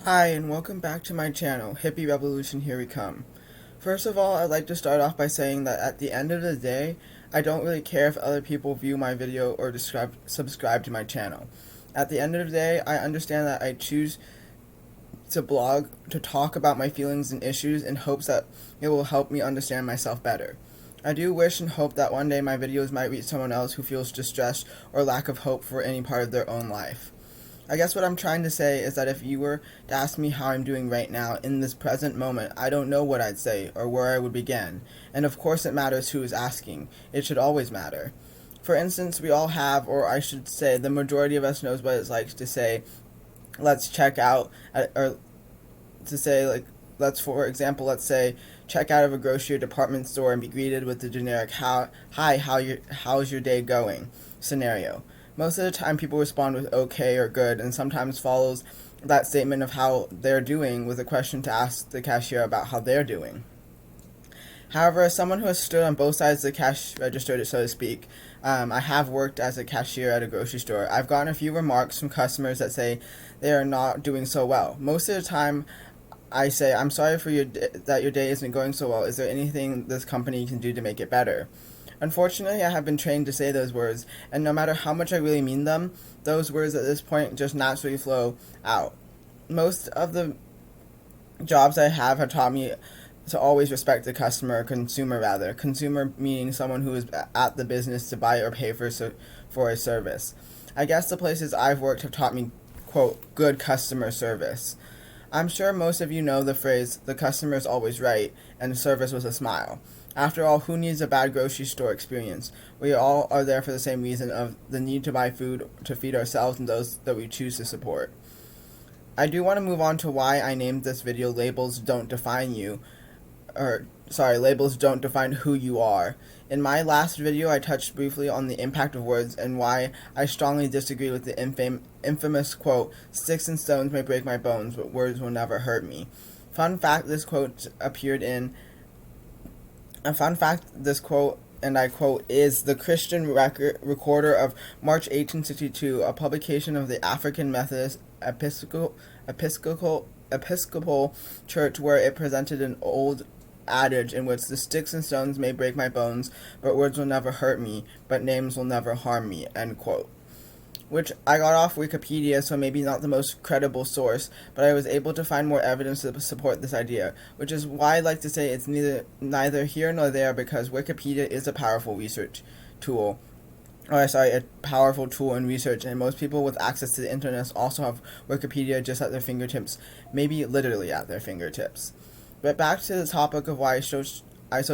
Hi, and welcome back to my channel, Hippie Revolution Here We Come. First of all, I'd like to start off by saying that at the end of the day, I don't really care if other people view my video or subscribe to my channel. At the end of the day, I understand that I choose to blog to talk about my feelings and issues in hopes that it will help me understand myself better. I do wish and hope that one day my videos might reach someone else who feels distressed or lack of hope for any part of their own life. I guess what I'm trying to say is that if you were to ask me how I'm doing right now, in this present moment, I don't know what I'd say or where I would begin. And of course it matters who is asking. It should always matter. For instance, we all have, or I should say, the majority of us knows what it's like to say, let's check out, or to say, like, let's say, check out of a grocery or department store and be greeted with the generic, how's your day going scenario. Most of the time people respond with okay or good, and sometimes follows that statement of how they're doing with a question to ask the cashier about how they're doing. However, as someone who has stood on both sides of the cash register, so to speak, I have worked as a cashier at a grocery store. I've gotten a few remarks from customers that say they are not doing so well. Most of the time, I say, I'm sorry for that your day isn't going so well. Is there anything this company can do to make it better? Unfortunately, I have been trained to say those words, and no matter how much I really mean them, those words at this point just naturally flow out. Most of the jobs I have taught me to always respect the customer, or consumer rather. Consumer meaning someone who is at the business to buy or pay for a service. I guess the places I've worked have taught me, quote, good customer service. I'm sure most of you know the phrase, the customer is always right, and service was a smile. After all, who needs a bad grocery store experience? We all are there for the same reason of the need to buy food to feed ourselves and those that we choose to support. I do want to move on to why I named this video Labels Don't Define You, Labels Don't Define Who You Are. In my last video, I touched briefly on the impact of words and why I strongly disagree with the infamous quote, sticks and stones may break my bones, but words will never hurt me. Fun fact, this quote, and I quote, is the Christian Recorder of March 1862, a publication of the African Methodist Episcopal Church, where it presented an old adage in which the sticks and stones may break my bones, but words will never hurt me, but names will never harm me, end quote. Which I got off Wikipedia, so maybe not the most credible source, but I was able to find more evidence to support this idea, which is why I like to say it's neither here nor there, because Wikipedia is a powerful a powerful tool in research, and most people with access to the internet also have Wikipedia just at their fingertips, maybe literally at their fingertips. But back to the topic of why I so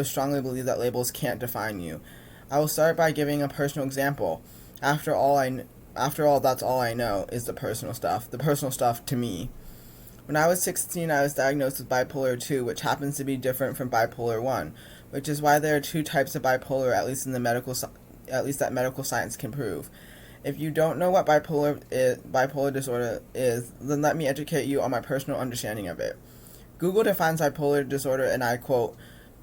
strongly believe that labels can't define you. I will start by giving a personal example. After all, that's all I know is the personal stuff to me. When I was 16, I was diagnosed with bipolar 2, which happens to be different from bipolar 1, which is why there are two types of bipolar, at least that medical science can prove. If you don't know what bipolar disorder is, then let me educate you on my personal understanding of it. Google defines bipolar disorder, and I quote,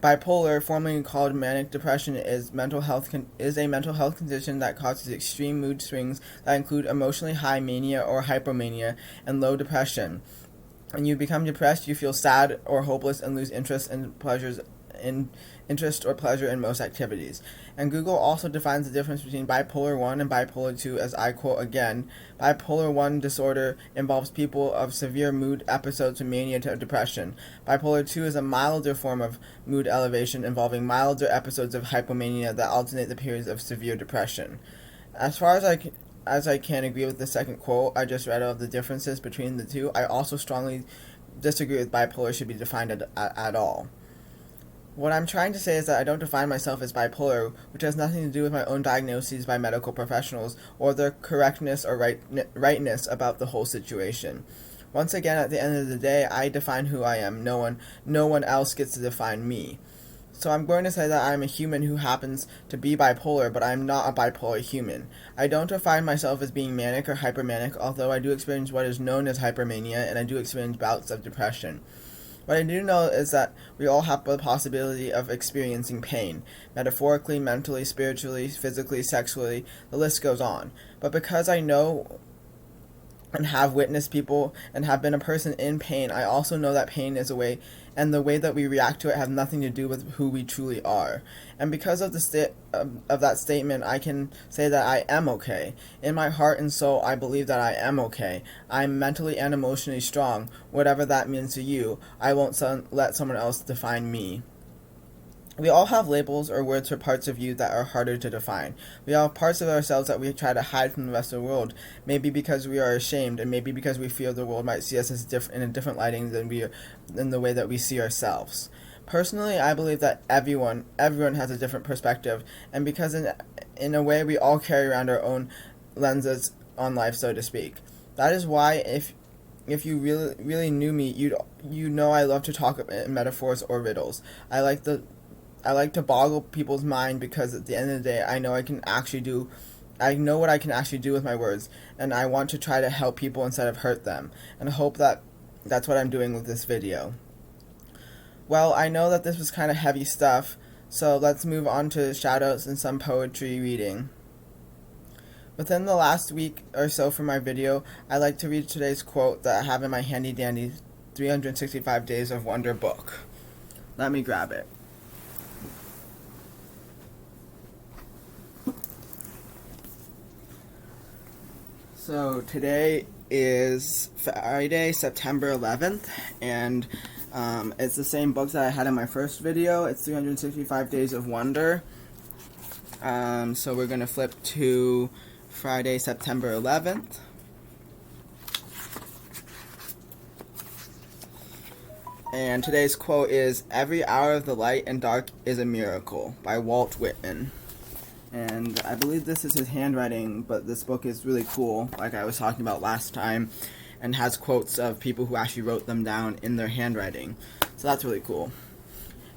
bipolar, formerly called manic depression, is a mental health condition that causes extreme mood swings that include emotionally high mania or hypomania and low depression. When you become depressed, you feel sad or hopeless and lose interest or pleasure in most activities. And Google also defines the difference between bipolar 1 and bipolar 2 as I quote again, bipolar 1 disorder involves people of severe mood episodes from mania to depression. Bipolar 2 is a milder form of mood elevation involving milder episodes of hypomania that alternate the periods of severe depression. As far as I can agree with the second quote I just read of the differences between the two, I also strongly disagree with bipolar should be defined at all. What I'm trying to say is that I don't define myself as bipolar, which has nothing to do with my own diagnoses by medical professionals or their correctness or rightness about the whole situation. Once again, at the end of the day, I define who I am. No one else gets to define me. So I'm going to say that I'm a human who happens to be bipolar, but I'm not a bipolar human. I don't define myself as being manic or hypermanic, although I do experience what is known as hypermania, and I do experience bouts of depression. What I do know is that we all have the possibility of experiencing pain, metaphorically, mentally, spiritually, physically, sexually, the list goes on. But because I know and have witnessed people and have been a person in pain, I also know that pain is a way, and the way that we react to it have nothing to do with who we truly are. And because of of that statement, I can say that I am okay. In my heart and soul, I believe that I am okay. I'm mentally and emotionally strong. Whatever that means to you, I won't let someone else define me. We all have labels or words for parts of you that are harder to define. We all have parts of ourselves that we try to hide from the rest of the world, maybe because we are ashamed, and maybe because we fear the world might see us as in a different lighting than in the way that we see ourselves. Personally, I believe that everyone has a different perspective, and because in a way we all carry around our own lenses on life, so to speak. That is why if you really knew me, you know I love to talk in metaphors or riddles. I like to boggle people's mind because at the end of the day, I know what I can actually do with my words, and I want to try to help people instead of hurt them, and I hope that that's what I'm doing with this video. Well, I know that this was kind of heavy stuff, so let's move on to shoutouts and some poetry reading. Within the last week or so for my video, I like to read today's quote that I have in my handy dandy 365 Days of Wonder book. Let me grab it. So today is Friday, September 11th, and it's the same book that I had in my first video. It's 365 Days of Wonder. So we're going to flip to Friday, September 11th. And today's quote is, "Every hour of the light and dark is a miracle," by Walt Whitman. And I believe this is his handwriting, but this book is really cool, like I was talking about last time, and has quotes of people who actually wrote them down in their handwriting. So that's really cool.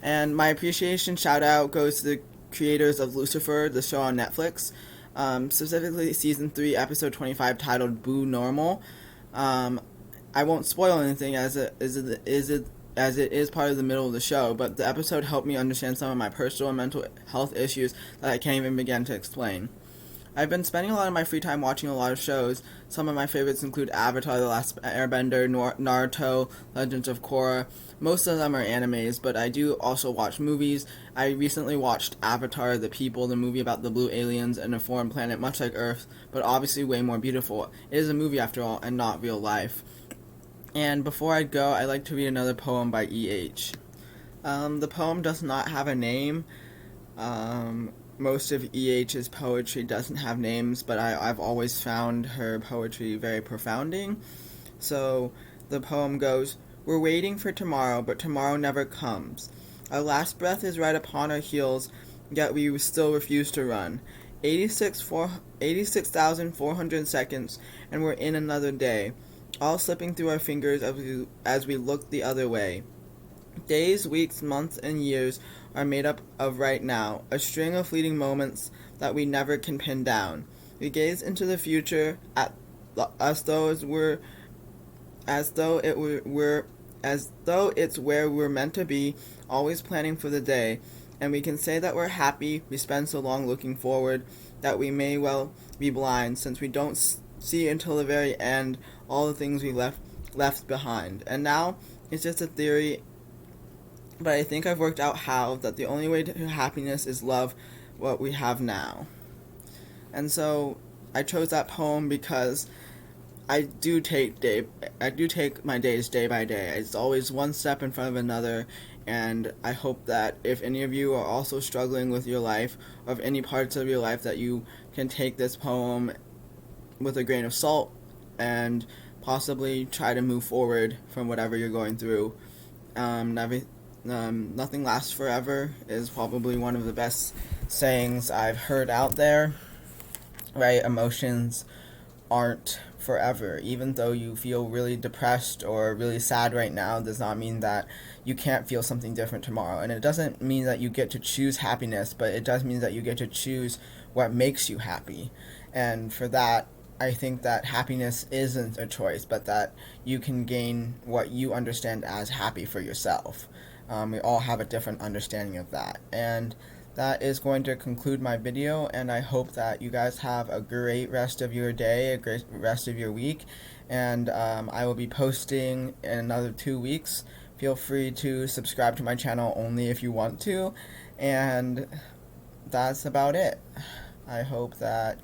And my appreciation shout out goes to the creators of Lucifer, the show on Netflix, specifically season 3, episode 25, titled Boo Normal. I won't spoil anything as it is part of the middle of the show, but the episode helped me understand some of my personal and mental health issues that I can't even begin to explain. I've been spending a lot of my free time watching a lot of shows. Some of my favorites include Avatar: The Last Airbender, Naruto, Legends of Korra. Most of them are animes, but I do also watch movies. I recently watched Avatar: The People, the movie about the blue aliens and a foreign planet much like Earth, but obviously way more beautiful. It is a movie after all, and not real life. And before I go, I'd like to read another poem by E.H. The poem does not have a name. Most of E.H.'s poetry doesn't have names, but I've always found her poetry very profounding. So the poem goes, "We're waiting for tomorrow, but tomorrow never comes. Our last breath is right upon our heels, yet we still refuse to run. 86,400 seconds, and we're in another day, all slipping through our fingers as we look the other way. Days, weeks, months, and years are made up of right now, a string of fleeting moments that we never can pin down. We gaze into the future as though it's where we're meant to be, always planning for the day, and we can say that we're happy. We spend so long looking forward that we may well be blind, since we don't see until the very end all the things we left behind. And now it's just a theory, but I think I've worked out how that the only way to happiness is love what we have now." And so I chose that poem because I do take my days day by day. It's always one step in front of another, and I hope that if any of you are also struggling with your life, or of any parts of your life, that you can take this poem with a grain of salt and possibly try to move forward from whatever you're going through. Nothing lasts forever is probably one of the best sayings I've heard out there, right? Emotions aren't forever. Even though you feel really depressed or really sad right now, does not mean that you can't feel something different tomorrow. And it doesn't mean that you get to choose happiness, but it does mean that you get to choose what makes you happy. And for that, I think that happiness isn't a choice, but that you can gain what you understand as happy for yourself. We all have a different understanding of that. And that is going to conclude my video, and I hope that you guys have a great rest of your day, a great rest of your week, and I will be posting in another 2 weeks. Feel free to subscribe to my channel only if you want to, and that's about it. I hope that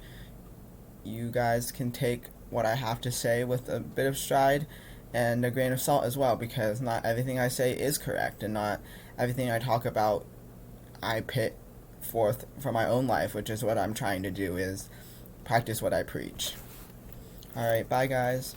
you guys can take what I have to say with a bit of stride and a grain of salt as well, because not everything I say is correct, and not everything I talk about I put forth from my own life, which is what I'm trying to do, is practice what I preach. Alright, bye guys.